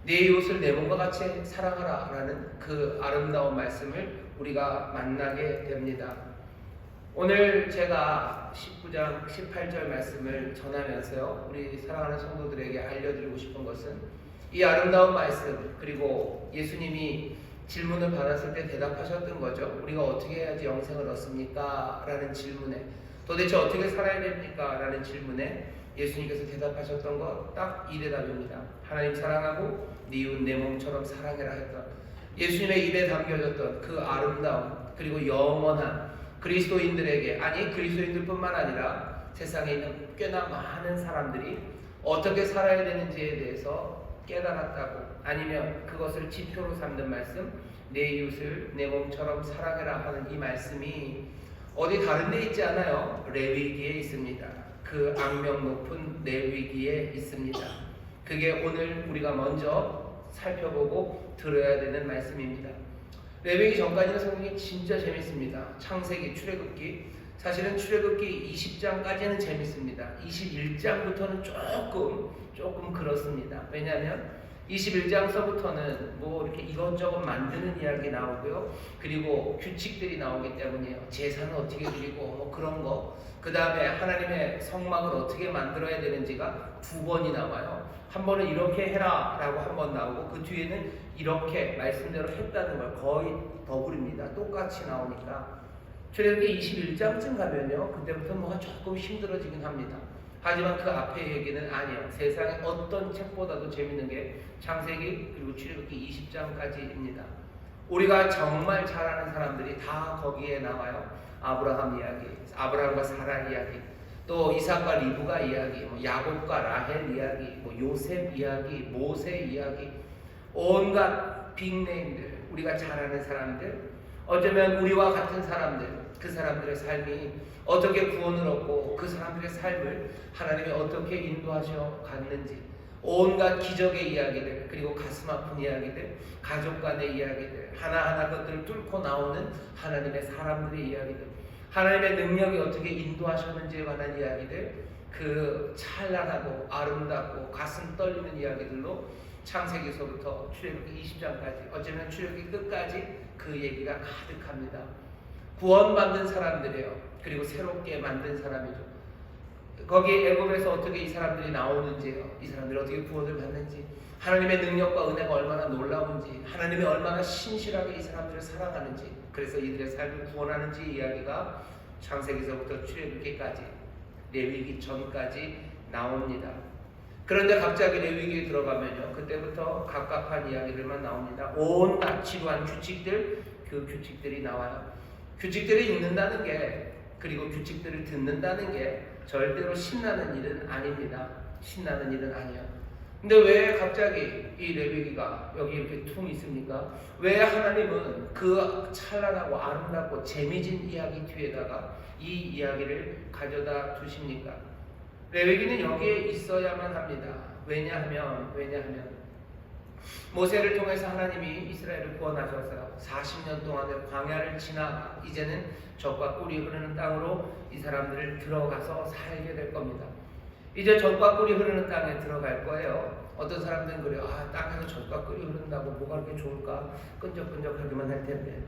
내 이웃을 내 몸과 같이 사랑하라 라는 그 아름다운 말씀을 우리가 만나게 됩니다. 오늘 제가 19장 18절 말씀을 전하면서요, 우리 사랑하는 성도들에게 알려드리고 싶은 것은 이 아름다운 말씀, 그리고 예수님이 질문을 받았을 때 대답하셨던 거죠. 우리가 어떻게 해야지 영생을 얻습니까? 라는 질문에, 도대체 어떻게 살아야 됩니까? 라는 질문에 예수님께서 대답하셨던 것 딱 이 대답입니다. 하나님 사랑하고 네 이웃 내 몸처럼 사랑해라 했던, 예수님의 입에 담겨졌던 그 아름다움, 그리고 영원한 그리스도인들에게, 아니 그리스도인들뿐만 아니라 세상에 있는 꽤나 많은 사람들이 어떻게 살아야 되는지에 대해서 깨달았다고, 아니면 그것을 지표로 삼는 말씀, 내 이웃을 내 몸처럼 사랑해라 하는 이 말씀이 어디 다른 데 있지 않아요. 레위기에 있습니다. 그 악명 높은 레위기에 있습니다. 그게 오늘 우리가 먼저 살펴보고 들어야 되는 말씀입니다. 레위기 전까지는 성경이 진짜 재밌습니다. 창세기, 출애굽기, 사실은 출애굽기 20장까지는 재밌습니다. 21장부터는 조금 그렇습니다. 왜냐하면 21장서부터는 뭐 이렇게 이것저것 만드는 이야기 나오고요. 그리고 규칙들이 나오기 때문이에요. 제사는 어떻게 드리고 뭐 그런 거. 그 다음에 하나님의 성막을 어떻게 만들어야 되는지가 두 번이 나와요. 한 번은 이렇게 해라 라고 한 번 나오고, 그 뒤에는 이렇게 말씀대로 했다는 걸 거의 더블입니다. 똑같이 나오니까. 출애굽기 21장쯤 가면요, 그때부터 뭐가 조금 힘들어지긴 합니다. 하지만 그 앞에 얘기는 아니에요. 세상에 어떤 책보다도 재밌는 게 창세기 그리고 출애굽기 20장까지입니다. 우리가 정말 잘 아는 사람들이 다 거기에 나와요. 아브라함 이야기, 아브라함과 사라 이야기, 또 이삭과 리브가 이야기, 야곱과 라헬 이야기, 요셉 이야기, 모세 이야기, 온갖 빅네임들, 우리가 잘 아는 사람들, 어쩌면 우리와 같은 사람들, 그 사람들의 삶이 어떻게 구원을 얻고 그 사람들의 삶을 하나님이 어떻게 인도하셔 갔는지, 온갖 기적의 이야기들, 그리고 가슴 아픈 이야기들, 가족 간의 이야기들, 하나하나 것들을 뚫고 나오는 하나님의 사람들의 이야기들, 하나님의 능력이 어떻게 인도하셨는지에 관한 이야기들, 그 찬란하고 아름답고 가슴 떨리는 이야기들로 창세기서부터 출애굽기 20장까지, 어쩌면 출애굽기 끝까지 그 얘기가 가득합니다. 구원받는 사람들이에요. 그리고 새롭게 만든 사람이죠. 거기 애굽에서 어떻게 이 사람들이 나오는지요, 이 사람들이 어떻게 구원을 받는지, 하나님의 능력과 은혜가 얼마나 놀라운지, 하나님이 얼마나 신실하게 이 사람들을 사랑하는지, 그래서 이들의 삶을 구원하는지 이야기가 창세기서부터 출애굽기까지, 레위기 전까지 나옵니다. 그런데 갑자기 레위기에 들어가면요, 그때부터 갑갑한 이야기들만 나옵니다. 온갖 지루한 규칙들, 그 규칙들이 나와요. 규칙들을 읽는다는 게, 그리고 규칙들을 듣는다는 게 절대로 신나는 일은 아닙니다. 신나는 일은 아니에요. 근데 왜 갑자기 이 레위기가 여기 이렇게 퉁 있습니까? 왜 하나님은 그 찬란하고 아름답고 재미진 이야기 뒤에다가 이 이야기를 가져다 두십니까? 레위기는 여기에 있어야만 합니다. 왜냐하면 모세를 통해서 하나님이 이스라엘을 구원하셔서 40년 동안의 광야를 지나 이제는 젖과 꿀이 흐르는 땅으로 이 사람들을 들어가서 살게 될 겁니다. 이제 젖과 꿀이 흐르는 땅에 들어갈 거예요. 어떤 사람들은 그래요. 땅에서 젖과 꿀이 흐른다고 뭐가 그렇게 좋을까? 끈적끈적하기만 할 텐데.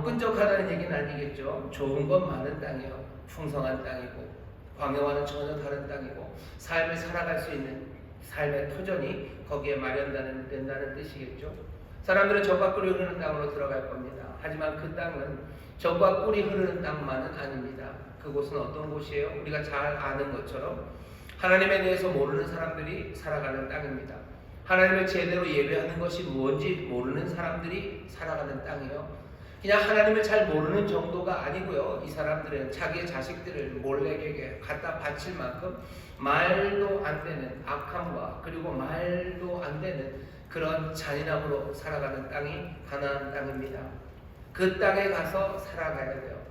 끈적하다는 얘기는 아니겠죠. 좋은 건 많은 땅이에요. 풍성한 땅이고, 광야와는 전혀 다른 땅이고, 삶을 살아갈 수 있는 삶의 터전이 거기에 마련된다는 뜻이겠죠. 사람들은 젖과 꿀이 흐르는 땅으로 들어갈 겁니다. 하지만 그 땅은 젖과 꿀이 흐르는 땅만은 아닙니다. 그곳은 어떤 곳이에요? 우리가 잘 아는 것처럼 하나님에 대해서 모르는 사람들이 살아가는 땅입니다. 하나님을 제대로 예배하는 것이 뭔지 모르는 사람들이 살아가는 땅이에요. 그냥 하나님을 잘 모르는 정도가 아니고요. 이 사람들은 자기의 자식들을 몰래에게 갖다 바칠 만큼 말도 안 되는 악함과, 그리고 말도 안 되는 그런 잔인함으로 살아가는 땅이 가나안 땅입니다. 그 땅에 가서 살아가야 돼요.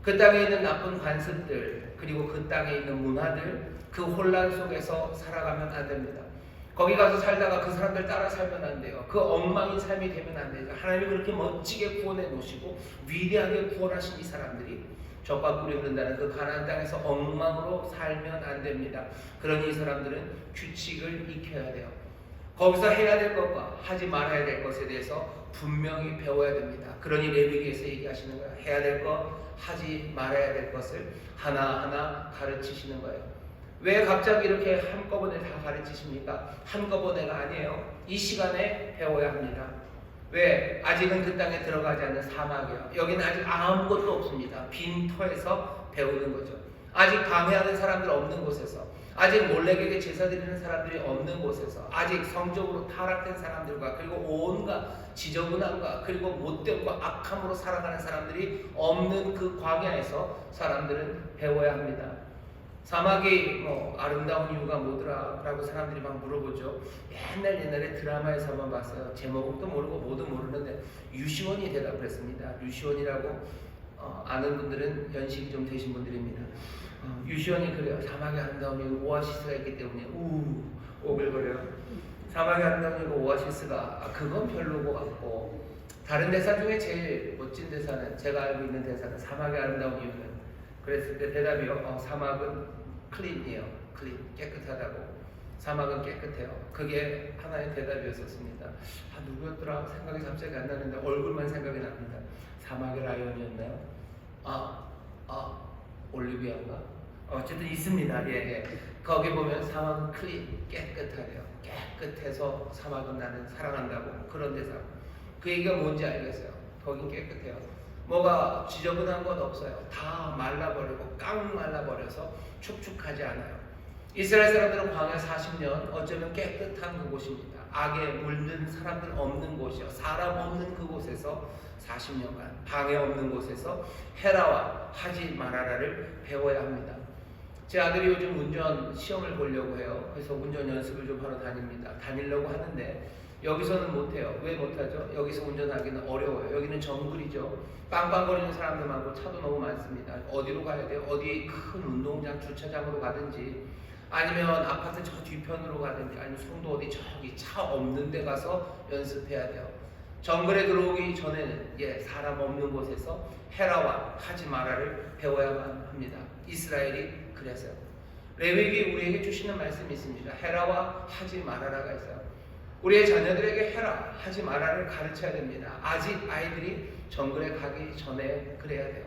그 땅에 있는 나쁜 관습들, 그리고 그 땅에 있는 문화들, 그 혼란 속에서 살아가면 안 됩니다. 거기 가서 살다가 그 사람들 따라 살면 안 돼요. 그 엉망인 삶이 되면 안 돼요. 하나님이 그렇게 멋지게 구원해 놓으시고 위대하게 구원하신 이 사람들이 젖과 꿀이 흐른다는 그 가나안 땅에서 엉망으로 살면 안 됩니다. 그러니 이 사람들은 규칙을 익혀야 돼요. 거기서 해야 될 것과 하지 말아야 될 것에 대해서 분명히 배워야 됩니다. 그러니 레위기에서 얘기하시는 거예요. 해야 될 것, 하지 말아야 될 것을 하나하나 가르치시는 거예요. 왜 갑자기 이렇게 한꺼번에 다 가르치십니까? 한꺼번에가 아니에요. 이 시간에 배워야 합니다. 왜? 아직은 그 땅에 들어가지 않는 사막이에요. 여기는 아직 아무것도 없습니다. 빈 터에서 배우는 거죠. 아직 방해하는 사람들 없는 곳에서, 아직 몰래에게 제사 드리는 사람들이 없는 곳에서, 아직 성적으로 타락된 사람들과 그리고 온갖 지저분함과 그리고 못됨과 악함으로 살아가는 사람들이 없는 그 광야에서 사람들은 배워야 합니다. 사막이 아름다운 이유가 뭐더라 라고 사람들이 막 물어보죠. 옛날에 드라마에서만 봤어요. 제목도 모르고 뭐도 모르는데 유시원이 대답을 했습니다. 유시원이라고 아는 분들은 연식이 좀 되신 분들입니다. 유시원이 그래요. 사막의 아름다운 이유 오아시스가 있기 때문에 오글거려요. 사막의 아름다운 이유 오아시스가 그건 별로고 같고, 다른 대사 중에 제일 멋진 대사는, 제가 알고 있는 대사는 사막의 아름다운 이유는, 그랬을 때 대답이요. 사막은 클린이에요. 클린, 깨끗하다고. 사막은 깨끗해요. 그게 하나의 대답이었었습니다. 누구였더라? 생각이 갑자기 안 나는데 얼굴만 생각이 납니다. 사막의 라이온이었나요? 올리비아인가? 어쨌든 있습니다. 예. 거기 보면 사막은 클린, 깨끗하래요. 깨끗해서 사막은 나는 사랑한다고. 그런 대사. 그 얘기가 뭔지 알겠어요. 거긴 깨끗해요. 뭐가 지저분한 건 없어요. 다 말라버리고 깡 말라버려서 축축하지 않아요. 이스라엘 사람들은 광야 40년 어쩌면 깨끗한 그곳입니다. 악에 물든 사람들 없는 곳이요, 사람 없는 그곳에서 40년간 방해 없는 곳에서 헤라와 하지 말아라를 배워야 합니다. 제 아들이 요즘 운전 시험을 보려고 해요. 그래서 운전 연습을 좀 하러 다니려고 하는데 여기서는 못해요. 왜 못하죠? 여기서 운전하기는 어려워요. 여기는 정글이죠. 빵빵거리는 사람들 많고 차도 너무 많습니다. 어디로 가야 돼요? 어디 큰 운동장 주차장으로 가든지, 아니면 아파트 저 뒤편으로 가든지, 아니면 송도 어디 저기 차 없는 데 가서 연습해야 돼요. 정글에 들어오기 전에는 사람 없는 곳에서 헤라와 하지 마라를 배워야만 합니다. 이스라엘이 그랬어요. 레위기 우리에게 주시는 말씀이 있습니다. 헤라와 하지 마라라가 있어요. 우리의 자녀들에게 해라, 하지 마라를 가르쳐야 됩니다. 아직 아이들이 정글에 가기 전에 그래야 돼요.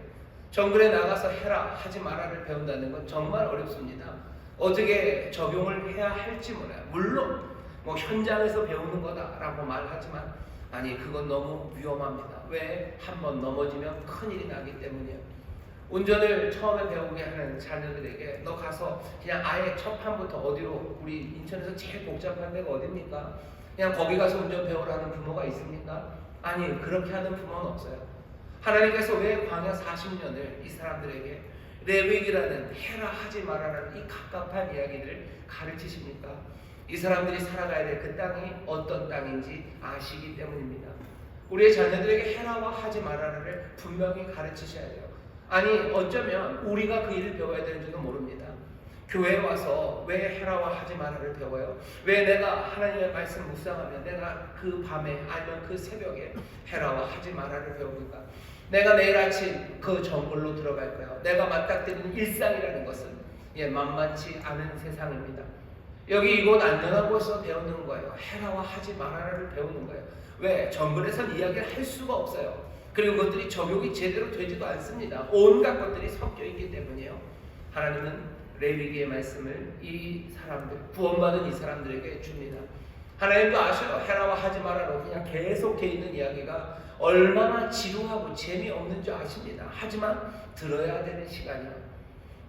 정글에 나가서 해라, 하지 마라를 배운다는 건 정말 어렵습니다. 어떻게 적용을 해야 할지 몰라요. 물론 현장에서 배우는 거다라고 말하지만 아니, 그건 너무 위험합니다. 왜? 한번 넘어지면 큰일이 나기 때문이에요. 운전을 처음에 배우게 하는 자녀들에게 너 가서 그냥 아예 첫 판부터 어디로, 우리 인천에서 제일 복잡한 데가 어딥니까? 그냥 거기 가서 운전 배우라는 부모가 있습니까? 아니, 그렇게 하는 부모는 없어요. 하나님께서 왜 광야 40년을 이 사람들에게 레위기라는 해라 하지 말아라는 이 갑갑한 이야기를 가르치십니까? 이 사람들이 살아가야 될 그 땅이 어떤 땅인지 아시기 때문입니다. 우리의 자녀들에게 해라와 하지 말아라를 분명히 가르치셔야 돼요. 아니, 어쩌면 우리가 그 일을 배워야 되는지도 모릅니다. 교회에 와서 왜 해라와 하지 마라를 배워요? 왜 내가 하나님의 말씀 묵상하면 내가 그 밤에 아니면 그 새벽에 해라와 하지 마라를 배웁니까? 내가 내일 아침 그 정글로 들어갈 거예요. 내가 맞닥뜨리는 일상이라는 것은 만만치 않은 세상입니다. 여기 이곳 안전한 곳에서 배우는 거예요. 해라와 하지 마라를 배우는 거예요. 왜? 정글에선 이야기를 할 수가 없어요. 그리고 그것들이 적용이 제대로 되지도 않습니다. 온갖 것들이 섞여 있기 때문이에요. 하나님은 레위기의 말씀을 이 사람들, 구원받은 이 사람들에게 줍니다. 하나님도 아셔요. 해라와 하지 마라로 그냥 계속 돼 있는 이야기가 얼마나 지루하고 재미없는 줄 아십니다. 하지만 들어야 되는 시간이요.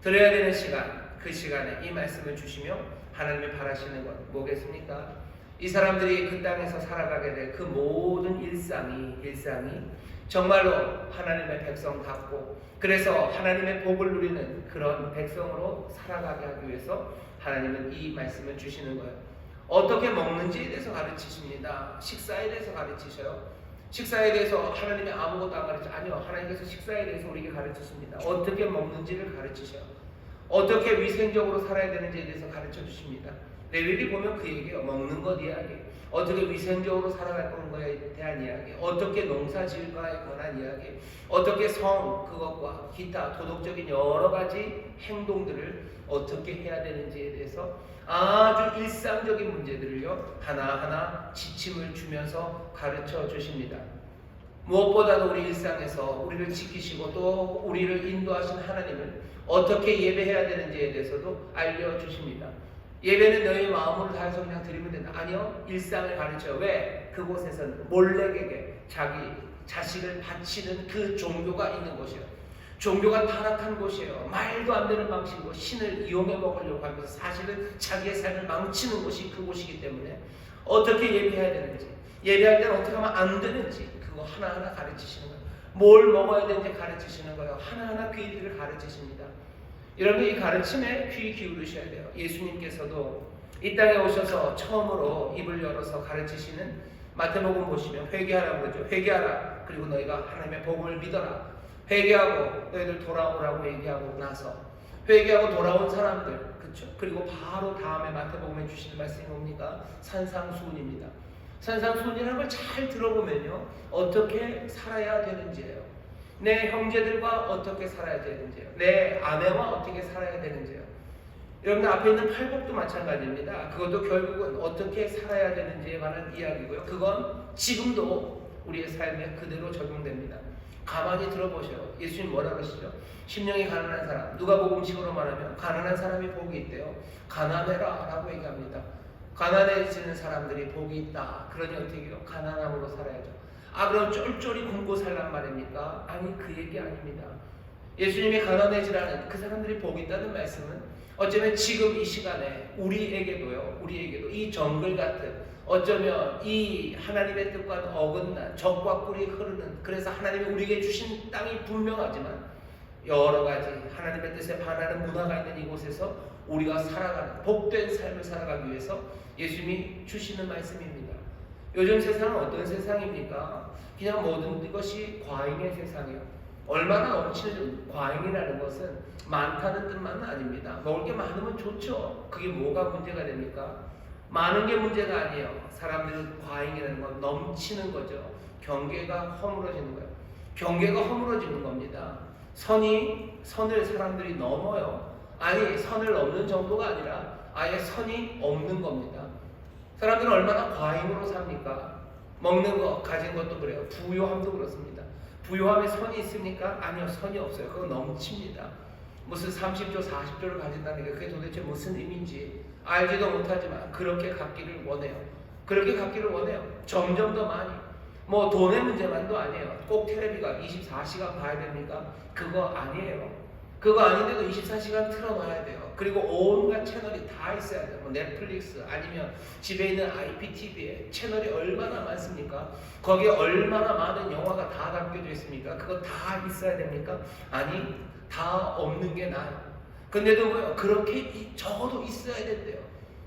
들어야 되는 시간, 그 시간에 이 말씀을 주시며 하나님이 바라시는 것 뭐겠습니까? 이 사람들이 그 땅에서 살아가게 될 그 모든 일상이 정말로 하나님의 백성답고, 그래서 하나님의 복을 누리는 그런 백성으로 살아가게 하기 위해서 하나님은 이 말씀을 주시는 거예요. 어떻게 먹는지에 대해서 가르치십니다. 식사에 대해서 가르치셔요. 식사에 대해서 하나님이 아무것도 안 가르쳐. 아니요, 하나님께서 식사에 대해서 우리에게 가르치십니다. 어떻게 먹는지를 가르치셔요. 어떻게 위생적으로 살아야 되는지에 대해서 가르쳐 주십니다. 레위기 보면 그 얘기예요. 먹는 것 이야기, 어떻게 위생적으로 살아갈 건가에 대한 이야기, 어떻게 농사 지을까에 관한 이야기, 어떻게 그것과 기타 도덕적인 여러 가지 행동들을 어떻게 해야 되는지에 대해서 아주 일상적인 문제들을요 하나하나 지침을 주면서 가르쳐 주십니다. 무엇보다도 우리 일상에서 우리를 지키시고 또 우리를 인도하신 하나님을 어떻게 예배해야 되는지에 대해서도 알려주십니다. 예배는 너희 마음으로 다해서 그냥 드리면 된다. 아니요. 일상을 가르쳐요. 왜? 그곳에서는 몰렉에게 자기 자식을 바치는 그 종교가 있는 곳이에요. 종교가 타락한 곳이에요. 말도 안 되는 방식으로 신을 이용해 먹으려고 하면서 사실은 자기의 삶을 망치는 곳이 그곳이기 때문에 어떻게 예배해야 되는지, 예배할 때는 어떻게 하면 안 되는지 그거 하나하나 가르치시는 거예요. 뭘 먹어야 되는지 가르치시는 거예요. 하나하나 그 일들을 가르치십니다. 여러분 이 가르침에 귀 기울이셔야 돼요. 예수님께서도 이 땅에 오셔서 처음으로 입을 열어서 가르치시는 마태복음 보시면 회개하라고 그러죠. 회개하라. 그리고 너희가 하나님의 복음을 믿어라. 회개하고 너희들 돌아오라고 얘기하고 나서 회개하고 돌아온 사람들, 그렇죠? 그리고 바로 다음에 마태복음에 주시는 말씀이 뭡니까? 산상수훈입니다. 산상수훈이라는 걸 잘 들어보면요 어떻게 살아야 되는지예요. 내 형제들과 어떻게 살아야 되는지요. 내 아내와 어떻게 살아야 되는지요. 여러분 앞에 있는 팔복도 마찬가지입니다. 그것도 결국은 어떻게 살아야 되는지에 관한 이야기고요. 그건 지금도 우리의 삶에 그대로 적용됩니다. 가만히 들어보셔요. 예수님 뭐라 그러시죠? 심령이 가난한 사람, 누가복음식으로 말하면 가난한 사람이 복이 있대요. 가난해라 라고 얘기합니다. 가난해지는 사람들이 복이 있다. 그러니 어떻게 해요? 가난함으로 살아야죠. 아 그럼 쫄쫄이 굶고 살란 말입니까? 아니 그 얘기 아닙니다. 예수님이 가난해지라는 그 사람들이 복이 있다는 말씀은 어쩌면 지금 이 시간에 우리에게도 이 정글 같은 어쩌면 이 하나님의 뜻과 어긋난 적과 꿀이 흐르는 그래서 하나님이 우리에게 주신 땅이 분명하지만 여러 가지 하나님의 뜻에 반하는 문화가 있는 이곳에서 우리가 살아가는 복된 삶을 살아가기 위해서 예수님이 주시는 말씀입니다. 요즘 세상은 어떤 세상입니까? 그냥 모든 것이 과잉의 세상이에요. 얼마나 넘치는 과잉이라는 것은 많다는 뜻만은 아닙니다. 먹을 게 많으면 좋죠. 그게 뭐가 문제가 됩니까? 많은 게 문제가 아니에요. 사람들은 과잉이라는 건 넘치는 거죠. 경계가 허물어지는 거예요. 경계가 허물어지는 겁니다. 선을 사람들이 넘어요. 아니 선을 넘는 정도가 아니라 아예 선이 없는 겁니다. 사람들은 얼마나 과잉으로 삽니까? 먹는 거, 가진 것도 그래요. 부요함도 그렇습니다. 부요함에 선이 있습니까? 아니요, 선이 없어요. 그건 넘칩니다. 무슨 30조, 40조를 가진다는 게 그게 도대체 무슨 의미인지 알지도 못하지만 그렇게 갖기를 원해요. 그렇게 갖기를 원해요. 점점 더 많이. 뭐 돈의 문제만도 아니에요. 꼭 텔레비가 24시간 봐야 됩니까? 그거 아니에요. 그거 아닌데도 24시간 틀어놔야 돼요. 그리고 온갖 채널이 다 있어야 돼요. 뭐 넷플릭스 아니면 집에 있는 IPTV에 채널이 얼마나 많습니까? 거기에 얼마나 많은 영화가 다 담겨져 있습니까? 그거 다 있어야 됩니까? 아니, 다 없는 게 나아요. 근데도 뭐요? 그렇게 적어도 있어야 된대요.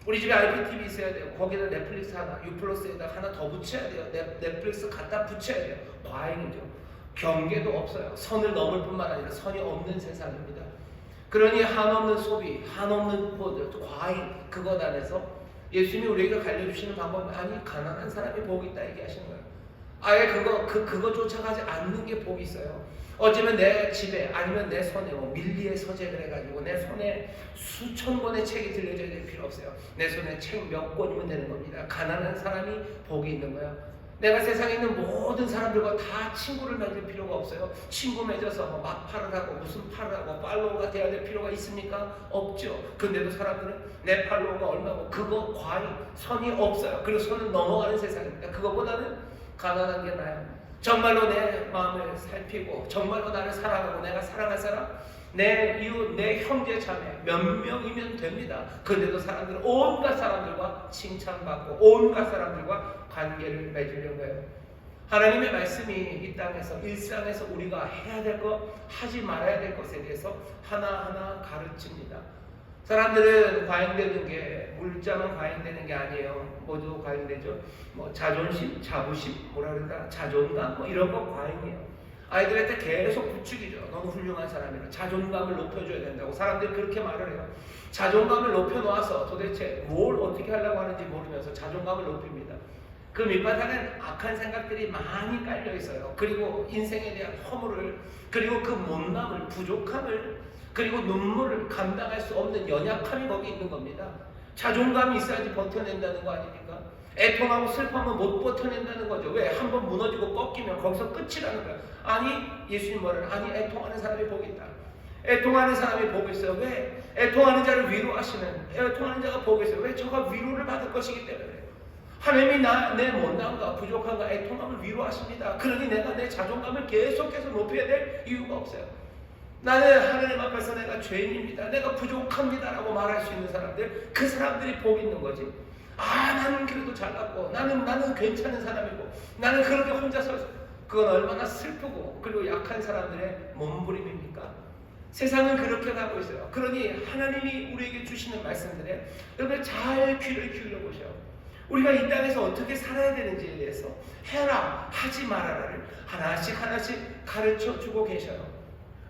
우리 집에 IPTV 있어야 돼요. 거기다 넷플릭스 하나, U+에다 하나 더 붙여야 돼요. 넷플릭스 갖다 붙여야 돼요. 과잉이죠. 경계도 없어요. 선을 넘을 뿐만 아니라 선이 없는 세상입니다. 그러니 한없는 소비, 한없는 과잉 그것 안에서 예수님이 우리에게 갈려주시는 방법은 아니 가난한 사람이 복이 있다 얘기하시는 거예요. 아예 그거 쫓아가지 않는 게 복이 있어요. 어쩌면 내 집에 아니면 내 손에 밀리의 서재를 해가지고 내 손에 수천 권의 책이 들려져야 될 필요 없어요. 내 손에 책 몇 권이면 되는 겁니다. 가난한 사람이 복이 있는 거예요. 내가 세상에 있는 모든 사람들과 다 친구를 맺을 필요가 없어요. 친구 맺어서 막팔을 하고 무슨 팔을 하고 팔로워가 돼야 될 필요가 있습니까? 없죠. 근데도 사람들은 내 팔로워가 얼마고 그거 과잉, 선이 없어요. 그리고 선을 넘어가는 세상입니다. 그거보다는 가난한 게 나아요. 정말로 내 마음을 살피고 정말로 나를 사랑하고 내가 사랑할 사람 내 이웃, 내 형제 자매 몇 명이면 됩니다. 그런데도 사람들은 온갖 사람들과 칭찬받고 온갖 사람들과 관계를 맺으려고 해요. 하나님의 말씀이 이 땅에서 일상에서 우리가 해야 될 것, 하지 말아야 될 것에 대해서 하나하나 가르칩니다. 사람들은 과잉되는 게 물자만 과잉되는 게 아니에요. 모두 과잉되죠. 뭐 자존심, 자부심, 뭐라 그러나 자존감 뭐 이런 거 과잉이에요. 아이들한테 계속 부추기죠. 너무 훌륭한 사람이라 자존감을 높여줘야 된다고 사람들이 그렇게 말을 해요. 자존감을 높여놓아서 도대체 뭘 어떻게 하려고 하는지 모르면서 자존감을 높입니다. 그 밑바닥엔 악한 생각들이 많이 깔려 있어요. 그리고 인생에 대한 허물을, 그리고 그 못남을, 부족함을, 그리고 눈물을 감당할 수 없는 연약함이 거기 있는 겁니다. 자존감이 있어야지 버텨낸다는 거 아닙니까? 애통하고 슬퍼하면 못 버텨낸다는 거죠. 왜? 한번 무너지고 꺾이면 거기서 끝이라는 거야. 아니, 예수님 뭐래요? 아니, 애통하는 사람이 복이 있다. 애통하는 사람이 복이 있어요. 왜? 애통하는 자를 위로하시는, 애통하는 자가 복이 있어요. 왜? 저가 위로를 받을 것이기 때문에. 하나님이 내 못난과 부족한과 애통함을 위로하십니다. 그러니 내가 내 자존감을 계속해서 높여야 될 이유가 없어요. 나는 하나님 앞에서 내가 죄인입니다, 내가 부족합니다 라고 말할 수 있는 사람들, 그 사람들이 복 있는 거지. 나는 그래도 잘났고, 나는 괜찮은 사람이고, 나는 그렇게 혼자서, 그건 얼마나 슬프고 그리고 약한 사람들의 몸부림입니까? 세상은 그렇게 가고 있어요. 그러니 하나님이 우리에게 주시는 말씀들에 여러분 잘 귀를 기울여 보셔요. 우리가 이 땅에서 어떻게 살아야 되는지에 대해서 해라 하지 말아라를 하나씩 가르쳐 주고 계셔요.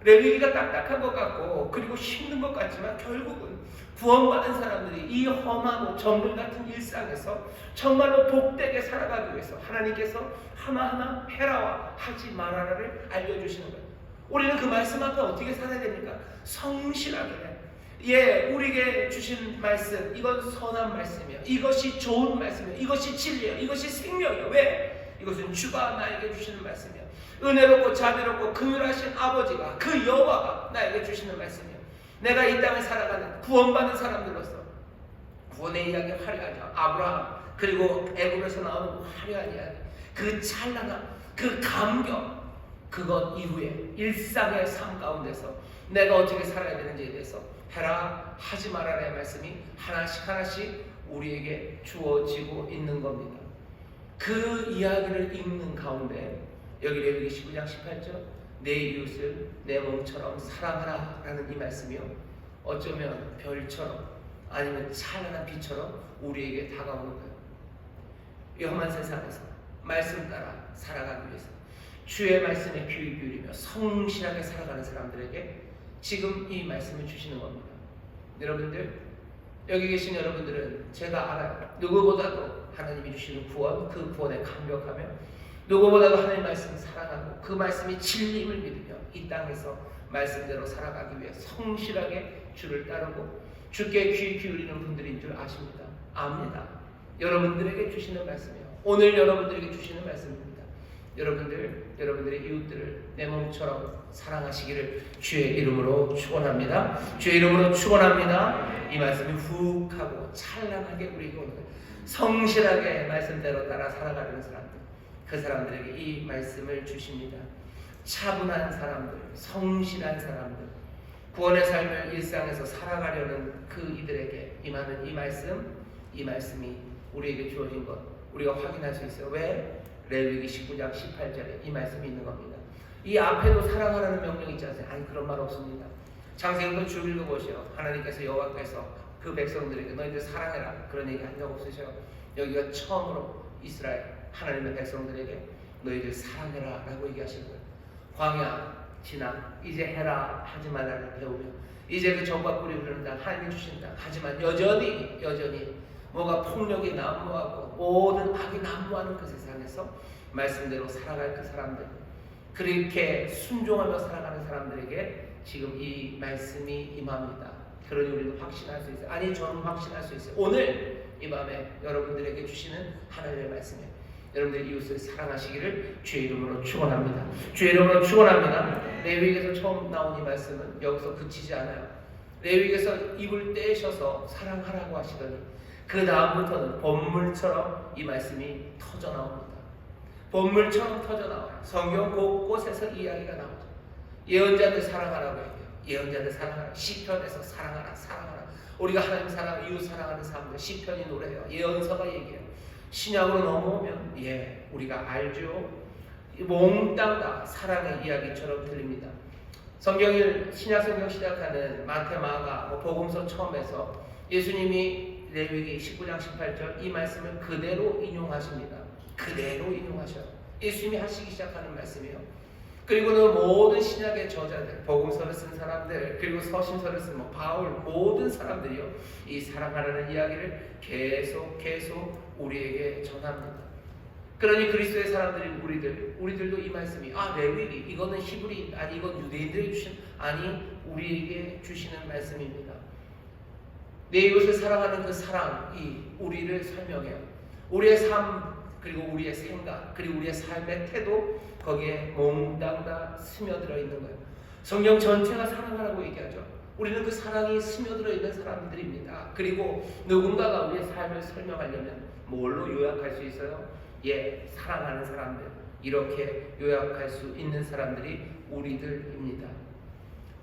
레위기가 딱딱한 것 같고 그리고 힘든 것 같지만 결국은 구원받은 사람들이 이 험하고 정글 같은 일상에서 정말로 복되게 살아가기 위해서 하나님께서 하나하나 해라와 하지 말아라를 알려주시는 거예요. 우리는 그 말씀 앞에 어떻게 살아야 됩니까? 성실하게. 우리에게 주신 말씀, 이건 선한 말씀이야. 이것이 좋은 말씀이야. 이것이 진리야. 이것이 생명이야. 왜? 이것은 주가 나에게 주시는 말씀이야. 은혜롭고 자비롭고 긍휼하신 아버지가, 그 여호와가 나에게 주시는 말씀이야. 내가 이 땅에 살아가는 구원받는 사람들로서 구원의 이야기 화려하죠. 아브라함 그리고 애굽에서 나오는 그 화려한 이야기, 그 찬란함, 그 감격, 그것 이후에 일상의 삶 가운데서 내가 어떻게 살아야 되는지에 대해서 해라 하지 말아라의 말씀이 하나씩 우리에게 주어지고 있는 겁니다. 그 이야기를 읽는 가운데 여기 레위기 19장 18절 내 이웃을 내 몸처럼 사랑하라 라는 이 말씀이요, 어쩌면 별처럼 아니면 찬란한 빛처럼 우리에게 다가오는 거예요. 위험한 세상에서 말씀 따라 살아가기 위해서 주의 말씀에 귀 기울이며 성실하게 살아가는 사람들에게 지금 이 말씀을 주시는 겁니다. 여러분들, 여기 계신 여러분들은 제가 알아요. 누구보다도 하나님이 주시는 구원, 그 구원에 감격하며 누구보다도 하나님 말씀을 사랑하고 그 말씀이 진리임을 믿으며 이 땅에서 말씀대로 살아가기 위해 성실하게 주를 따르고 주께 귀 기울이는 분들인 줄 아십니다. 압니다. 여러분들에게 주시는 말씀이에요. 오늘 여러분들에게 주시는 말씀입니다. 여러분들의 이웃들을 내 몸처럼 사랑하시기를 주의 이름으로 축원합니다. 주의 이름으로 축원합니다. 이 말씀이 훅 하고 찬란하게 우리에게 오는 거예요. 성실하게 말씀대로 따라 살아가는 사람들, 그 사람들에게 이 말씀을 주십니다. 차분한 사람들, 성실한 사람들, 구원의 삶을 일상에서 살아가려는 그 이들에게 임하는 이 말씀이 우리에게 주어진 것 우리가 확인할 수 있어요. 왜? 레위기 19장 18절에 이 말씀이 있는 겁니다. 이 앞에도 사랑하라는 명령이 있지 않습니까? 아니, 그런 말 없습니다. 창세기부터 쭉 읽어보세요. 하나님께서 여호와께서 그 백성들에게 너희들 사랑해라 그런 얘기 한 적 없으셔요. 여기가 처음으로 이스라엘 하나님의 백성들에게 너희들 사랑해라 라고 얘기하시는 거예요. 광야 지나 이제 해라 하지 말라를 배우며 이제 그 적과 꿀이 흐르는 땅, 하나님이 주신 땅, 하지만 여전히 뭐가 폭력이 난무하고 모든 악이 난무하는 그 세상에서 말씀대로 살아갈 그 사람들, 그렇게 순종하며 살아가는 사람들에게 지금 이 말씀이 임합니다. 그러니 우리도 확신할 수 있어요. 아니, 저는 확신할 수 있어요. 오늘 이 밤에 여러분들에게 주시는 하나님의 말씀이에요. 여러분들 이웃을 사랑하시기를 주의 이름으로 축원합니다. 주의 이름으로 축원합니다. 레위기에서 처음 나온 이 말씀은 여기서 그치지 않아요. 레위기에서 입을 떼셔서 사랑하라고 하시더니 그 다음부터는 번물처럼 이 말씀이 터져 나옵니다. 번물처럼 터져 나와요. 성경 곳곳에서 이야기가 나오죠. 예언자들 사랑하라고 얘기해요. 예언자들 사랑하라. 시편에서 사랑하라. 우리가 하나님 사랑, 이웃 사랑하는 사람들 시편이 노래해요. 예언서가 얘기해요. 신약으로 넘어오면 우리가 알죠. 몽땅 다 사랑의 이야기처럼 들립니다. 신약 성경 시작하는 마태, 마가, 복음서 처음에서 예수님이 레위기 19장 18절 이 말씀을 그대로 인용하십니다. 그대로 인용하셔요. 예수님이 하시기 시작하는 말씀이에요. 그리고는 모든 신약의 저자들, 복음서를 쓴 사람들, 그리고 서신서를 쓴 바울, 모든 사람들이요, 이 사랑하라는 이야기를 계속 우리에게 전합니다. 그러니 그리스도의 사람들인 우리들도 이 말씀이 레위기, 이거는 히브리, 아니 이건 유대인들에게 주신, 아니 우리에게 주시는 말씀입니다. 내 이웃을 사랑하는 그 사랑이 우리를 설명해요. 우리의 삶, 그리고 우리의 생각, 그리고 우리의 삶의 태도, 거기에 몽땅 다 스며들어 있는 거예요. 성경 전체가 사랑하라고 얘기하죠. 우리는 그 사랑이 스며들어 있는 사람들입니다. 그리고 누군가가 우리의 삶을 설명하려면 뭘로 요약할 수 있어요? 사랑하는 사람들. 이렇게 요약할 수 있는 사람들이 우리들입니다.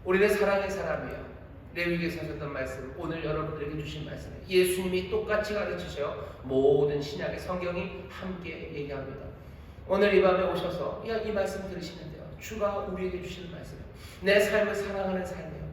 우리는 사랑의 사람이에요. 레위기에서 하셨던 말씀, 오늘 여러분들에게 주신 말씀, 예수님이 똑같이 가르치셔 모든 신약의 성경이 함께 얘기합니다. 오늘 이 밤에 오셔서 이 말씀 들으시면 돼요. 주가 우리에게 주시는 말씀이에요. 내 삶을 사랑하는 삶이에요.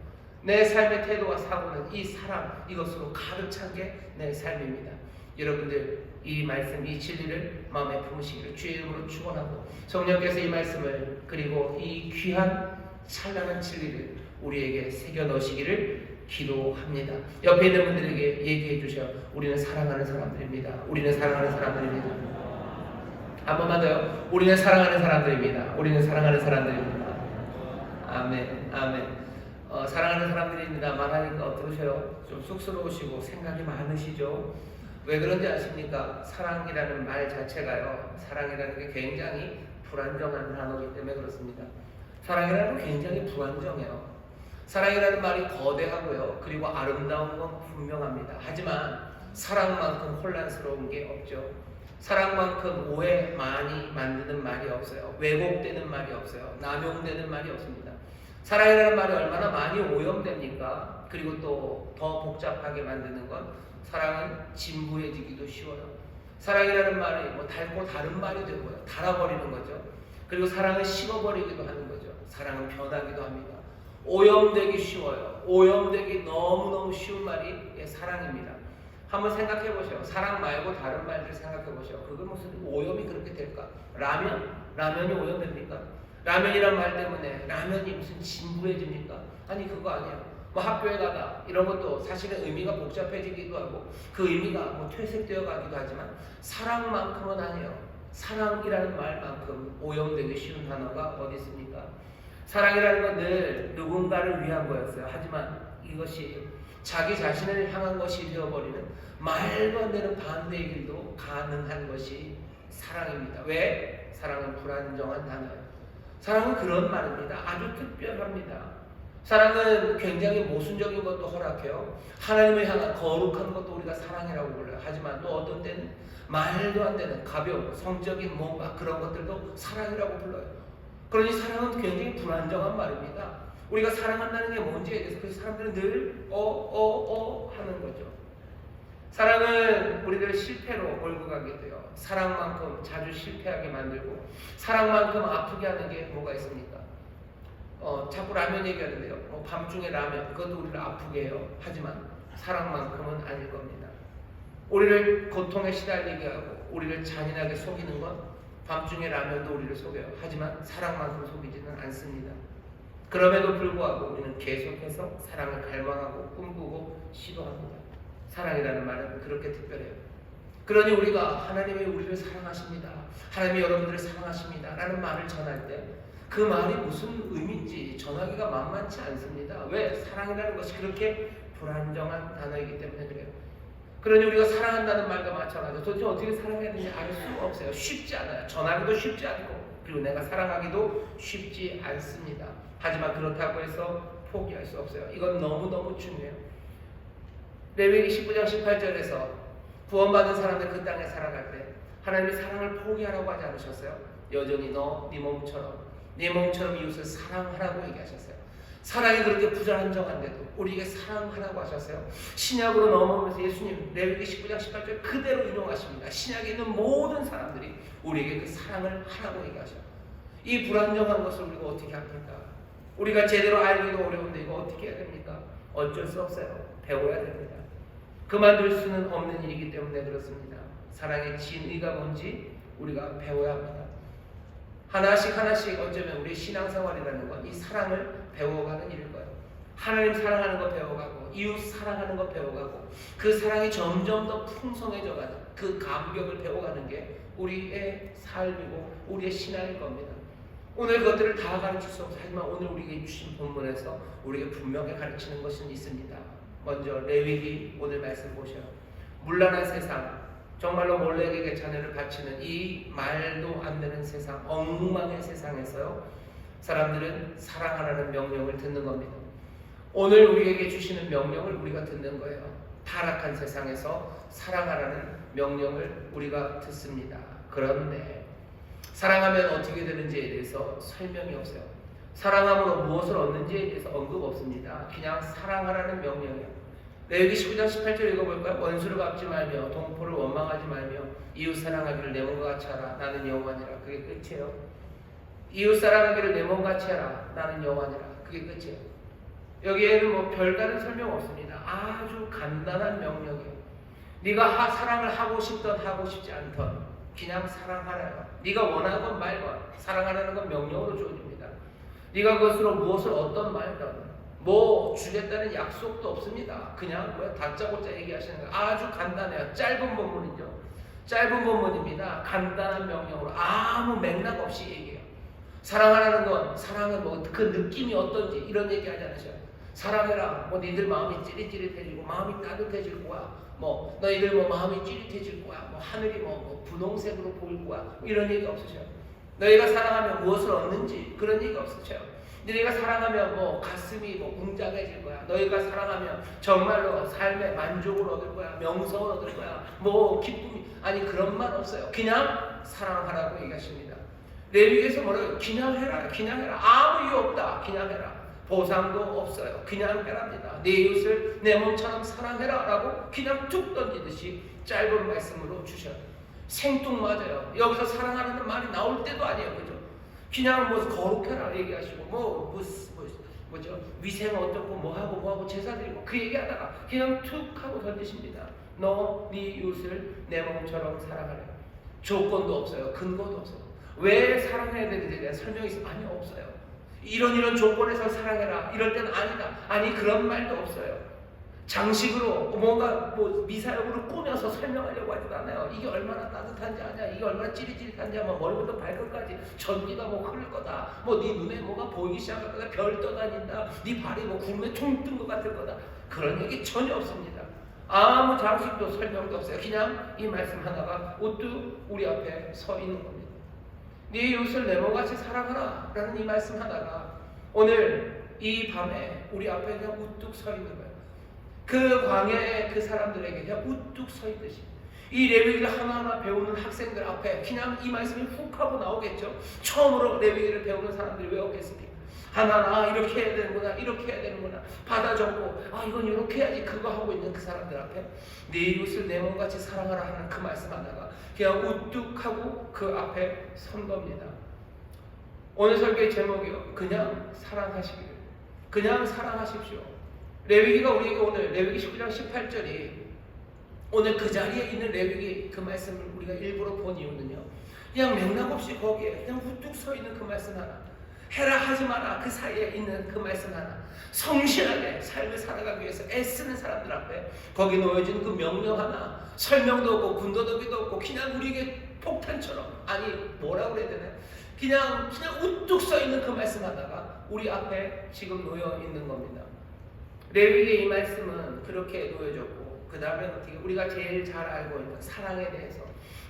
내 삶의 태도와 사고는 이 사랑, 이것으로 가득 찬 게 내 삶입니다. 여러분들 이 말씀, 이 진리를 마음에 품으시기를 주의 이름으로 축원하고, 성령께서 이 말씀을, 그리고 이 귀한 찬란한 진리를 우리에게 새겨 넣으시기를 기도합니다. 옆에 있는 분들에게 얘기해 주셔. 우리는 사랑하는 사람들입니다. 우리는 사랑하는 사람들입니다. 한 번만 더요. 우리는 사랑하는 사람들입니다. 우리는 사랑하는 사람들입니다. 아멘, 아멘. 사랑하는 사람들입니다. 말하니까 어떠세요? 좀 쑥스러우시고 생각이 많으시죠? 왜 그런지 아십니까? 사랑이라는 말 자체가요, 사랑이라는 게 굉장히 불안정한 단어이기 때문에 그렇습니다. 사랑이라는 건 굉장히 불안정해요. 사랑이라는 말이 거대하고요, 그리고 아름다운 건 분명합니다. 하지만 사랑만큼 혼란스러운 게 없죠. 사랑만큼 오해 많이 만드는 말이 없어요. 왜곡되는 말이 없어요. 남용되는 말이 없습니다. 사랑이라는 말이 얼마나 많이 오염됩니까? 그리고 또 더 복잡하게 만드는 건, 사랑은 진부해지기도 쉬워요. 사랑이라는 말이 닳고 다른 말이 되고요, 달아버리는 거죠. 그리고 사랑은 식어버리기도 하는 거죠. 사랑은 변하기도 합니다. 오염되기 쉬워요. 오염되기 너무너무 쉬운 말이 사랑입니다. 한번 생각해 보세요. 사랑 말고 다른 말들 생각해 보세요. 그건 무슨 오염이 그렇게 될까? 라면이 오염됩니까? 라면이란 말 때문에 라면이 무슨 진부해집니까? 아니, 그거 아니에요. 학교에 가다 이런 것도 사실은 의미가 복잡해지기도 하고 그 의미가 퇴색되어 가기도 하지만 사랑만큼은 아니에요. 사랑이라는 말만큼 오염되기 쉬운 단어가 어디 있습니까? 사랑이라는 건 늘 누군가를 위한 거였어요. 하지만 이것이 자기 자신을 향한 것이 되어버리는 말도 안 되는 반대의 길도 가능한 것이 사랑입니다. 왜? 사랑은 불안정한 단어예요. 사랑은 그런 말입니다. 아주 특별합니다. 사랑은 굉장히 모순적인 것도 허락해요. 하나님을 향한 거룩한 것도 우리가 사랑이라고 불러요. 하지만 또 어떤 때는 말도 안 되는 가벼운 성적인 뭔가 그런 것들도 사랑이라고 불러요. 그러니 사랑은 굉장히 불안정한 말입니다. 우리가 사랑한다는 게 뭔지에 대해서 그 사람들은 늘 하는 거죠. 사랑은 우리를 실패로 몰고 가게 돼요. 사랑만큼 자주 실패하게 만들고 사랑만큼 아프게 하는 게 뭐가 있습니까? 자꾸 라면 얘기하는데요. 밤중에 라면, 그것도 우리를 아프게 해요. 하지만 사랑만큼은 아닐 겁니다. 우리를 고통에 시달리게 하고 우리를 잔인하게 속이는 건 밤중에 라면도 우리를 속여요. 하지만 사랑만큼 속이지는 않습니다. 그럼에도 불구하고 우리는 계속해서 사랑을 갈망하고 꿈꾸고 시도합니다. 사랑이라는 말은 그렇게 특별해요. 그러니 우리가 하나님이 우리를 사랑하십니다, 하나님이 여러분들을 사랑하십니다 라는 말을 전할 때 그 말이 무슨 의미인지 전하기가 만만치 않습니다. 왜? 사랑이라는 것이 그렇게 불안정한 단어이기 때문에 그래요. 그러니 우리가 사랑한다는 말과 마찬가지로 도대체 어떻게 사랑해야 되는지 알 수가 없어요. 쉽지 않아요. 전하기도 쉽지 않고 그리고 내가 사랑하기도 쉽지 않습니다. 하지만 그렇다고 해서 포기할 수 없어요. 이건 너무너무 중요해요. 레위기 19장 18절에서 구원받은 사람들 그 땅에 살아갈 때 하나님이 사랑을 포기하라고 하지 않으셨어요? 여전히 네 몸처럼 이웃을 사랑하라고 얘기하셨어요. 사랑이 그렇게 불안정한데도 우리에게 사랑하라고 하셨어요. 신약으로 넘어오면서 예수님 레위기 19장 18절 그대로 인용하십니다. 신약에 있는 모든 사람들이 우리에게 그 사랑을 하라고 얘기하셔요. 이 불안정한 것을 우리가 어떻게 합니까? 우리가 제대로 알기도 어려운데 이거 어떻게 해야 됩니까? 어쩔 수 없어요. 배워야 됩니다. 그만둘 수는 없는 일이기 때문에 그렇습니다. 사랑의 진의가 뭔지 우리가 배워야 합니다. 하나씩 어쩌면 우리 신앙생활이라는 건 이 사랑을 배워가는 일일 거예요. 하나님 사랑하는 거 배워가고 이웃 사랑하는 거 배워가고 그 사랑이 점점 더 풍성해져가는 그 감격을 배워가는 게 우리의 삶이고 우리의 신앙일 겁니다. 오늘 그것들을 다 가르칠 수 없어요. 하지만 오늘 우리에게 주신 본문에서 우리에게 분명히 가르치는 것은 있습니다. 먼저 레위기 오늘 말씀 보셔요. 문란한 세상, 정말로 몰렉에게 자녀를 바치는 이 말도 안 되는 세상, 엉망의 세상에서요, 사람들은 사랑하라는 명령을 듣는 겁니다. 오늘 우리에게 주시는 명령을 우리가 듣는 거예요. 타락한 세상에서 사랑하라는 명령을 우리가 듣습니다. 그런데 사랑하면 어떻게 되는지에 대해서 설명이 없어요. 사랑함으로 무엇을 얻는지에 대해서 언급 없습니다. 그냥 사랑하라는 명령이에요. 레위기 19장 18절 읽어볼까요? 원수를 갚지 말며 동포를 원망하지 말며 이웃 사랑하기를 내 몸과 같이 하라. 나는 여호와니라. 그게 끝이에요. 이웃 사랑하기를 내 몸과 같이 하라. 나는 여호와니라. 그게 끝이에요. 여기에는 뭐 별다른 설명 없습니다. 아주 간단한 명령이에요. 네가 사랑을 하고 싶던 하고 싶지 않던 그냥 사랑하라요. 네가 원하는 건 말건 사랑하라는 건 명령으로 주어집니다. 네가 그것으로 무엇을 어떤 말든 뭐 주겠다는 약속도 없습니다. 그냥 뭐 다짜고짜 얘기하시는 거예요. 아주 간단해요. 짧은 본문이죠. 짧은 본문입니다. 간단한 명령으로 아무 맥락 없이 얘기해요. 사랑하라는 건 사랑은 뭐 그 느낌이 어떤지 이런 얘기 하지 않으셔요. 사랑해라. 뭐 니들 마음이 찌릿찌릿해지고 마음이 따뜻해질 거야. 뭐 너희들 뭐 마음이 찌릿해질 거야. 뭐 하늘이 뭐 분홍색으로 보일 거야. 뭐 이런 얘기 없으셔요. 너희가 사랑하면 무엇을 얻는지 그런 얘기 없으셔요. 너희가 사랑하면 뭐 가슴이 뭐 웅장해질 거야. 너희가 사랑하면 정말로 삶의 만족을 얻을 거야. 명성을 얻을 거야. 뭐 기쁨이 아니 그런 말 없어요. 그냥 사랑하라고 얘기하십니다. 레위기에서 뭐래요? 그냥 해라. 그냥 해라. 아무 이유 없다. 그냥 해라. 보상도 없어요. 그냥 해랍니다. 내 이웃을 내 몸처럼 사랑해라 라고 그냥 툭 던지듯이 짧은 말씀으로 주셔요. 생뚱맞아요. 여기서 사랑하는 말이 나올 때도 아니에요. 그죠? 그냥 뭐 거룩해라 얘기하시고 뭐죠? 위생 어떻고 뭐하고 제사 드리고 그 얘기하다가 그냥 툭 하고 던지십니다. 너 네 이웃을 내 몸처럼 사랑하라. 조건도 없어요. 근거도 없어요. 왜 사랑해야 되는지에 대한 설명이 있어요? 아니 없어요. 이런 조건에서 사랑해라. 이럴 때는 아니다. 아니 그런 말도 없어요. 장식으로 뭔가 뭐 미사역으로 꾸며서 설명하려고 하지도 않아요. 이게 얼마나 따뜻한지 아냐. 이게 얼마나 찌릿찌릿한지 아마 머리부터 발끝까지 전기가 뭐 흐를 거다. 뭐 네 눈에 뭐가 보이기 시작할 거다. 별 떠다닌다. 네 발이 뭐 구름에 총 뜬 것 같을 거다. 그런 얘기 전혀 없습니다. 아무 장식도 설명도 없어요. 그냥 이 말씀 하나가 우뚝 우리 앞에 서 있는 겁니다. 네 이웃을 내 몸같이 사랑하라 라는 이 말씀 하나가 오늘 이 밤에 우리 앞에 그냥 우뚝 서 있는 거예요. 그 광야에 그 사람들에게 그냥 우뚝 서 있듯이 이 레위기를 하나하나 배우는 학생들 앞에 그냥 이 말씀이 훅 하고 나오겠죠. 처음으로 레위기를 배우는 사람들이 외웠겠습니까? 하나하나 이렇게 해야 되는구나, 이렇게 해야 되는구나 받아 적고 이건 이렇게 해야지 그거 하고 있는 그 사람들 앞에 네 이웃을 내 몸같이 사랑하라 하는 그 말씀 하나가 그냥 우뚝 하고 그 앞에 선 겁니다. 오늘 설교의 제목이요. 그냥 사랑하시기를. 그냥 사랑하십시오. 레위기가 우리에게 오늘 레위기 19장 18절이 오늘 그 자리에 있는 레위기 그 말씀을 우리가 일부러 본 이유는요. 그냥 맥락 없이 거기에 그냥 우뚝 서 있는 그 말씀 하나. 해라 하지 마라 그 사이에 있는 그 말씀 하나. 성실하게 삶을 살아가기 위해서 애쓰는 사람들 앞에 거기 놓여진 그 명령 하나. 설명도 없고 군더더기도 없고 그냥 우리에게 폭탄처럼 아니 뭐라고 그래야 되나 그냥 우뚝 서 있는 그 말씀 하나가 우리 앞에 지금 놓여 있는 겁니다. 레위기의 이 말씀은 그렇게 놓여졌고 그 다음에 어떻게 우리가 제일 잘 알고 있는 사랑에 대해서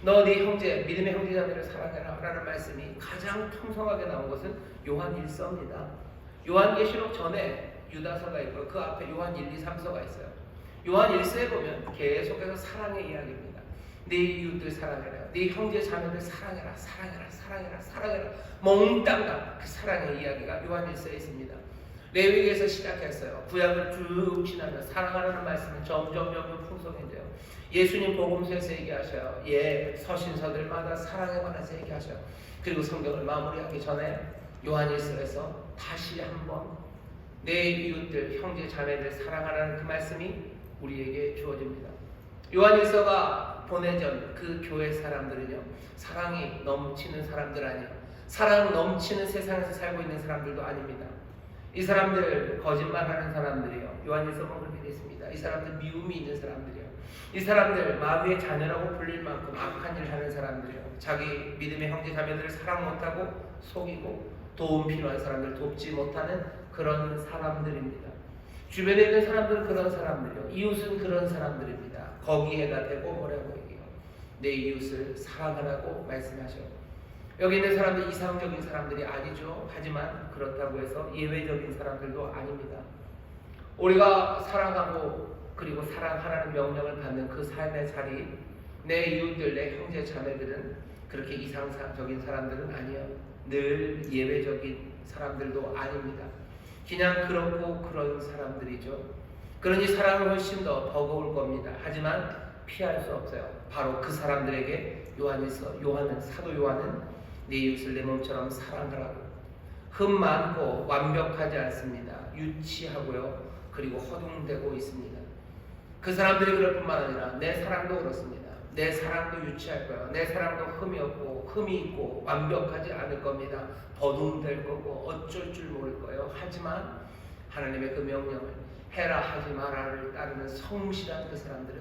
너 네 형제 믿음의 형제자매를 사랑해라 라는 말씀이 가장 풍성하게 나온 것은 요한 1서입니다. 요한계시록 전에 유다서가 있고 그 앞에 요한 1, 2, 3서가 있어요. 요한 1서에 보면 계속해서 사랑의 이야기입니다. 네 이웃들 사랑해라. 네 형제 자매들 사랑해라. 사랑해라. 몽땅 그 사랑의 이야기가 요한 1서에 있습니다. 레위기에서 시작했어요. 구약을 쭉 지나면 사랑하라는 말씀은 점점 풍성해져요. 예수님 복음서에서 얘기하셔요. 서신서들마다 사랑에 관해서 얘기하셔요. 그리고 성경을 마무리하기 전에 요한 1서에서 다시 한번 내 이웃들 형제 자매들 사랑하라는 그 말씀이 우리에게 주어집니다. 요한 1서가 보내전 그 교회 사람들은요. 사랑이 넘치는 사람들 아니에요. 사랑 넘치는 세상에서 살고 있는 사람들도 아닙니다. 이 사람들 거짓말하는 사람들이요. 요한일서는 그렇게 됐습니다. 이 사람들 미움이 있는 사람들이요. 이 사람들 마귀의 자녀라고 불릴 만큼 악한 일을 하는 사람들이요. 자기 믿음의 형제 자매들을 사랑 못하고 속이고 도움 필요한 사람들 돕지 못하는 그런 사람들입니다. 주변에 있는 사람들은 그런 사람들이요. 이웃은 그런 사람들입니다. 거기에다 대고 뭐라고 얘기해요? 내 이웃을 사랑하라고 말씀하셔. 여기 있는 사람들 이상적인 사람들이 아니죠. 하지만 그렇다고 해서 예외적인 사람들도 아닙니다. 우리가 사랑하고 그리고 사랑하라는 명령을 받는 그 삶의 자리, 내 이웃들, 내 형제 자매들은 그렇게 이상적인 사람들은 아니에요. 늘 예외적인 사람들도 아닙니다. 그냥 그렇고 그런 사람들이죠. 그러니 사랑은 훨씬 더 버거울 겁니다. 하지만 피할 수 없어요. 바로 그 사람들에게 사도 요한은 내 이웃을 내 몸처럼 사랑하라고. 흠 많고 완벽하지 않습니다. 유치하고요. 그리고 허둥대고 있습니다. 그 사람들이 그럴 뿐만 아니라 내 사랑도 그렇습니다. 내 사랑도 유치할 거예요. 내 사랑도 흠이 있고 완벽하지 않을 겁니다. 버둥될 거고 어쩔 줄 모를 거예요. 하지만 하나님의 그 명령을 해라 하지 마라를 따르는 성실한 그 사람들은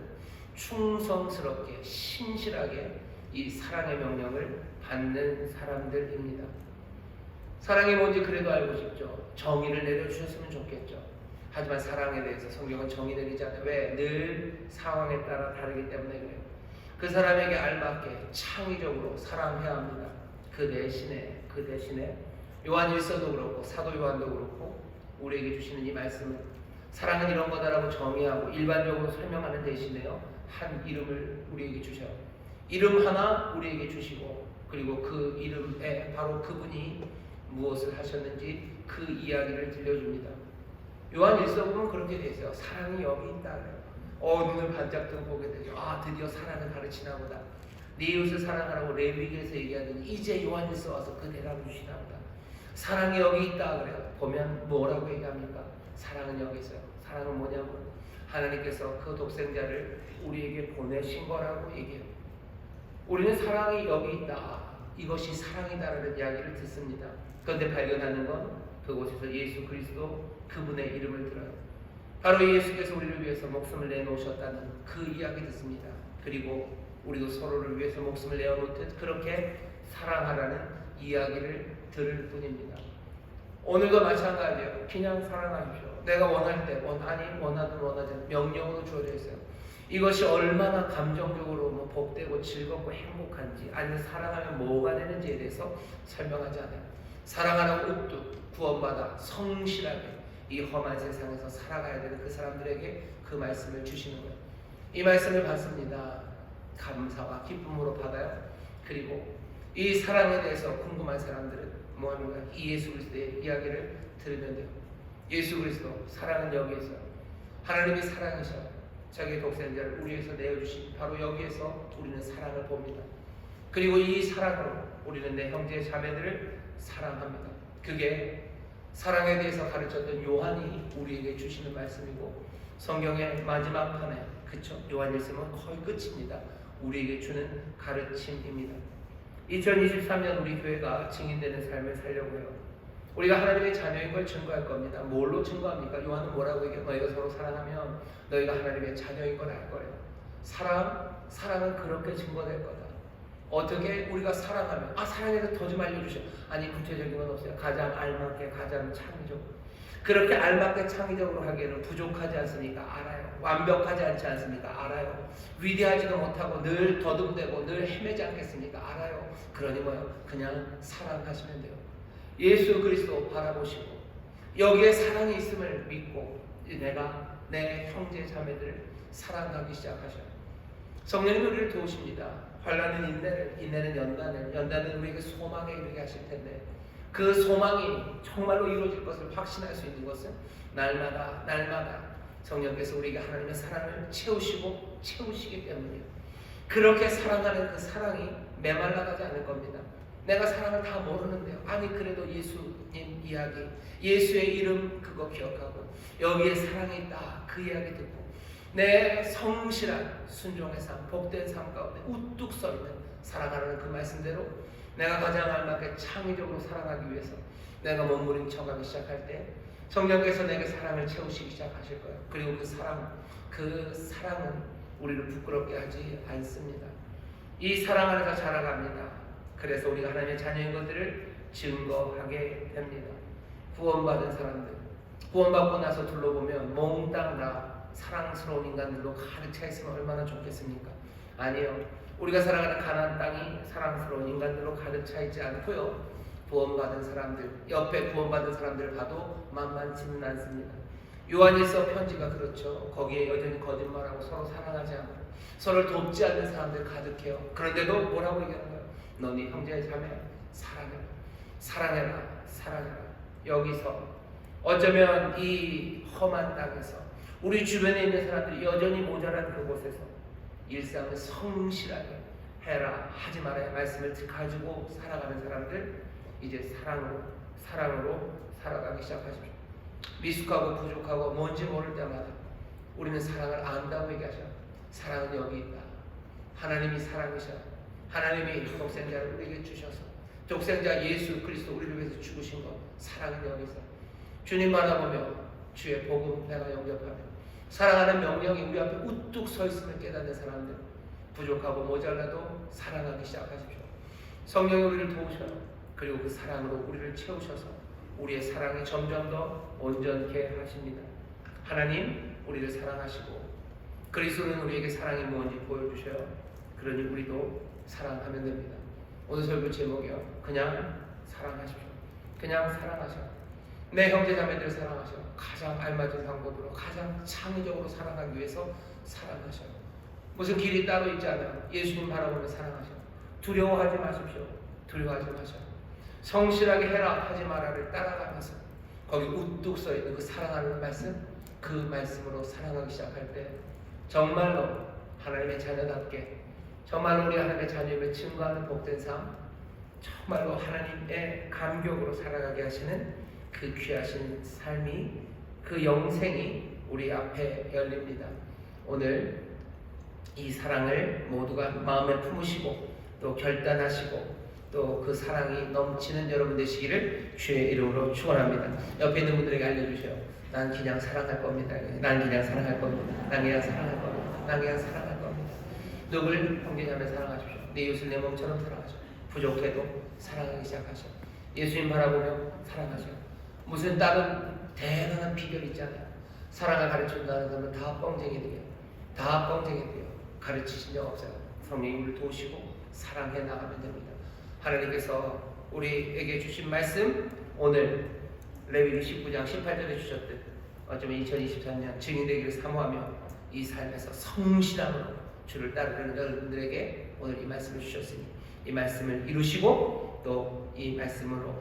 충성스럽게 신실하게 이 사랑의 명령을 받는 사람들입니다. 사랑이 뭔지 그래도 알고 싶죠. 정의를 내려주셨으면 좋겠죠. 하지만 사랑에 대해서 성경은 정의 내리지 않아요. 왜? 늘 상황에 따라 다르기 때문에 그래요. 그 사람에게 알맞게 창의적으로 사랑해야 합니다. 그 대신에 요한 1서도 그렇고 사도 요한도 그렇고 우리에게 주시는 이 말씀은 사랑은 이런 거다라고 정의하고 일반적으로 설명하는 대신에요. 한 이름을 우리에게 주셔요. 이름 하나 우리에게 주시고 그리고 그 이름에 바로 그분이 무엇을 하셨는지 그 이야기를 들려줍니다. 요한 1서 보면 그렇게 돼 있어요. 사랑이 여기 있다 그래요. 눈을 반짝 뜨고 보게 되죠. 드디어 사랑을 가르치나 보다. 네 이웃을 사랑하라고 레위기에서 얘기하더니 이제 요한 1서 와서 그 대답을 주시나 보다. 사랑이 여기 있다 그래요. 보면 뭐라고 얘기합니까? 사랑은 여기 있어요. 사랑은 뭐냐면 하나님께서 그 독생자를 우리에게 보내신 거라고 얘기해요. 우리는 사랑이 여기 있다. 이것이 사랑이다라는 이야기를 듣습니다. 그런데 발견하는 건 그곳에서 예수 그리스도 그분의 이름을 들어요. 바로 예수께서 우리를 위해서 목숨을 내놓으셨다는 그 이야기 듣습니다. 그리고 우리도 서로를 위해서 목숨을 내어놓듯 그렇게 사랑하라는 이야기를 들을 뿐입니다. 오늘도 마찬가지예요. 그냥 사랑하십시오. 내가 원할 때 원하든 원하지 않든 명령으로 주어져 있어요. 이것이 얼마나 감정적으로 복되고 즐겁고 행복한지 아니면 사랑하면 뭐가 되는지에 대해서 설명하지 않아요. 사랑하라고 우뚝 구원받아 성실하게 이 험한 세상에서 살아가야 되는 그 사람들에게 그 말씀을 주시는 거예요. 이 말씀을 받습니다. 감사와 기쁨으로 받아요. 그리고 이 사랑에 대해서 궁금한 사람들은 뭐 하는 거야? 이 예수 그리스도의 이야기를 들으면 돼요. 예수 그리스도 사랑은 여기 있어요. 하나님이 사랑이셔. 자기의 독생자를 우리 위해서 내어주신 바로 여기에서 우리는 사랑을 봅니다. 그리고 이 사랑으로 우리는 내 형제 자매들을 사랑합니다. 그게 사랑에 대해서 가르쳤던 요한이 우리에게 주시는 말씀이고 성경의 마지막 판에 그쵸? 요한 1서는 거의 끝입니다. 우리에게 주는 가르침입니다. 2023년 우리 교회가 증인되는 삶을 살려고 해요. 우리가 하나님의 자녀인 걸 증거할 겁니다. 뭘로 증거합니까? 요한은 뭐라고 얘기해요? 너희가 서로 사랑하면 너희가 하나님의 자녀인 걸 알 거예요. 사랑은 그렇게 증거될 거다. 어떻게 우리가 사랑하면 사랑에 대해서 더 좀 알려주셔. 아니 구체적인 건 없어요. 가장 알맞게 가장 창의적으로 그렇게 알맞게 창의적으로 하기에는 부족하지 않습니까? 알아요. 완벽하지 않지 않습니까? 알아요. 위대하지도 못하고 늘 더듬대고 늘 헤매지 않겠습니까? 알아요. 그러니 뭐요? 그냥 사랑하시면 돼요. 예수 그리스도 바라보시고 여기에 사랑이 있음을 믿고 내가 내 형제 자매들을 사랑하기 시작하셔요. 성령님 우리를 도우십니다. 환난은 인내는 연단은 우리에게 소망에 이르게 하실 텐데 그 소망이 정말로 이루어질 것을 확신할 수 있는 것은 날마다 성령께서 우리에게 하나님의 사랑을 채우시기 때문이에요. 그렇게 사랑하는 그 사랑이 메말라가지 않을 겁니다. 내가 사랑을 다 모르는데요. 그래도 예수님 이야기, 예수의 이름 그거 기억하고 여기에 사랑이 있다 그 이야기 듣고 내 성실한 순종의 삶, 복된 삶 가운데 우뚝 서 있는 사랑하라는 그 말씀대로 내가 가장 알맞게 창의적으로 사랑하기 위해서 내가 몸부림쳐가기 시작할 때 성령께서 내게 사랑을 채우시기 시작하실 거예요. 그리고 그 사랑은 우리를 부끄럽게 하지 않습니다. 이 사랑 안에서 자라갑니다. 그래서 우리가 하나님의 자녀인 것들을 증거하게 됩니다. 구원받은 사람들, 구원받고 나서 둘러보면 몽땅 다 사랑스러운 인간들로 가득 차 있으면 얼마나 좋겠습니까? 아니요. 우리가 살아가는 가나안 땅이 사랑스러운 인간들로 가득 차 있지 않고요. 구원받은 사람들, 옆에 구원받은 사람들을 봐도 만만치는 않습니다. 요한일서 편지가 그렇죠. 거기에 여전히 거짓말하고 서로 사랑하지 않고 서로를 돕지 않는 사람들 가득해요. 그런데도 뭐라고 얘기하는 거예요? 너네 형제 자매 사랑해라. 사랑해라. 사랑해라. 여기서 어쩌면 이 험한 땅에서 우리 주변에 있는 사람들이 여전히 모자란 그곳에서 일상을 성실하게 해라 하지 말아야 말씀을 가지고 살아가는 사람들, 이제 사랑으로 살아가기 시작하십시오. 미숙하고 부족하고 뭔지 모를 때마다 우리는 사랑을 안다고 얘기하죠. 사랑은 여기 있다. 하나님이 사랑이셔. 하나님이 독생자를 우리에게 주셔서 독생자 예수 그리스도 우리를 위해서 죽으신 것, 사랑은 여기 있어. 주님 바라보며 주의 복음 내가 영접하며 사랑하는 명령이 우리 앞에 우뚝 서 있음을 깨닫는 사람들, 부족하고 모자라도 사랑하기 시작하십시오. 성령이 우리를 도우셔요. 그리고 그 사랑으로 우리를 채우셔서 우리의 사랑이 점점 더 온전케 하십니다. 하나님 우리를 사랑하시고 그리스도는 우리에게 사랑이 무엇인지 보여주셔요. 그러니 우리도 사랑하면 됩니다. 오늘 설교 제목이요. 그냥 사랑하십시오. 그냥 사랑하셔. 내 형제 자매들을 사랑하셔. 가장 알맞은 방법으로 가장 창의적으로 사랑하기 위해서 사랑하셔. 무슨 길이 따로 있지 않아요. 예수님 바라보며 사랑하셔. 두려워하지 마십시오. 두려워하지 마셔. 성실하게 해라 하지 마라를 따라가면서 거기 우뚝 서 있는 그 사랑하는 말씀, 그 말씀으로 사랑하기 시작할 때 정말로 하나님의 자녀답게, 정말로 우리 하나님의 자녀임을 증거하는 복된 삶, 정말로 하나님의 감격으로 살아가게 하시는 그 귀하신 삶이, 그 영생이 우리 앞에 열립니다. 오늘 이 사랑을 모두가 마음에 품으시고 또 결단하시고 또 그 사랑이 넘치는 여러분 되시기를 주의 이름으로 축원합니다. 옆에 있는 분들에게 알려주세요. 난 그냥 사랑할 겁니다. 난 그냥 사랑할 겁니다. 난 그냥 사랑할 겁니다. 난 그냥 사랑할 겁니다. 누굴 형제자매 사랑하십시오. 내 이웃을 내 몸처럼 사랑하십시오. 부족해도 사랑하기 시작하셔. 예수님 바라보며 사랑하셔. 무슨 다른 대단한 비결 있잖아요. 사랑을 가르친다는 사람은 다 뻥쟁이들이에요. 다 뻥쟁이들이에요. 가르치신 적 없어요. 성령이 우리를 도우시고 사랑해 나가면 됩니다. 하나님께서 우리에게 주신 말씀, 오늘 레위기 19장 18절에 주셨듯 어쩌면 2023년 증인되기를 사모하며 이 삶에서 성실함으로 주를 따르는 여러분들에게 오늘 이 말씀을 주셨으니 이 말씀을 이루시고 또 이 말씀으로